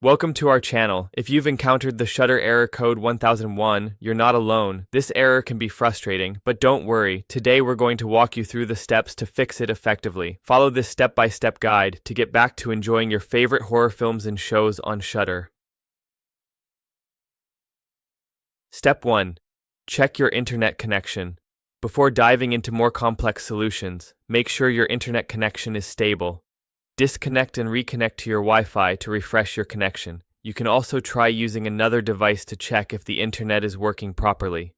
Welcome to our channel. If you've encountered the Shudder Error Code 1001, you're not alone. This error can be frustrating, but don't worry. Today we're going to walk you through the steps to fix it effectively. Follow this step-by-step guide to get back to enjoying your favorite horror films and shows on Shudder. Step 1. Check your internet connection. Before diving into more complex solutions, make sure your internet connection is stable. Disconnect and reconnect to your Wi-Fi to refresh your connection. You can also try using another device to check if the internet is working properly.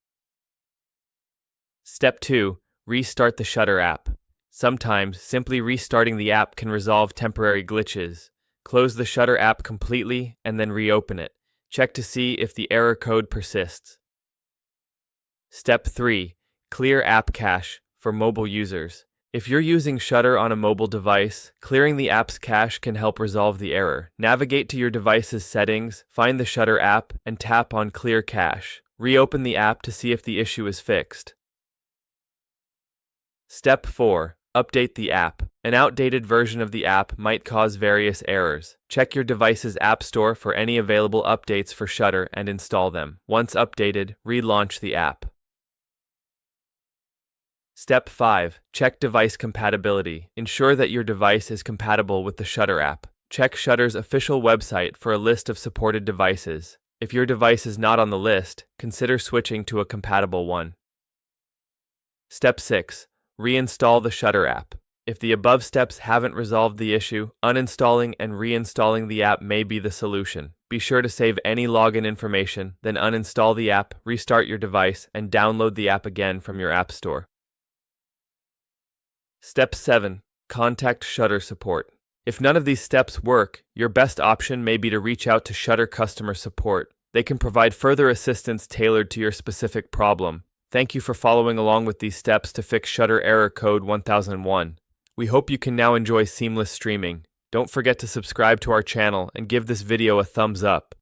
Step 2. Restart the Shudder app. Sometimes, simply restarting the app can resolve temporary glitches. Close the Shudder app completely and then reopen it. Check to see if the error code persists. Step 3. Clear app cache for mobile users. If you're using Shudder on a mobile device, clearing the app's cache can help resolve the error. Navigate to your device's settings, find the Shudder app, and tap on Clear Cache. Reopen the app to see if the issue is fixed. Step 4. Update the app. An outdated version of the app might cause various errors. Check your device's app store for any available updates for Shudder and install them. Once updated, relaunch the app. Step 5. Check device compatibility. Ensure that your device is compatible with the Shudder app. Check Shudder's official website for a list of supported devices. If your device is not on the list, consider switching to a compatible one. Step 6. Reinstall the Shudder app. If the above steps haven't resolved the issue, uninstalling and reinstalling the app may be the solution. Be sure to save any login information, then uninstall the app, restart your device, and download the app again from your app store. Step 7. Contact Shudder support. If none of these steps work, your best option may be to reach out to Shudder customer support. They can provide further assistance tailored to your specific problem. Thank you for following along with these steps to fix Shudder Error Code 1001. We hope you can now enjoy seamless streaming. Don't forget to subscribe to our channel and give this video a thumbs up.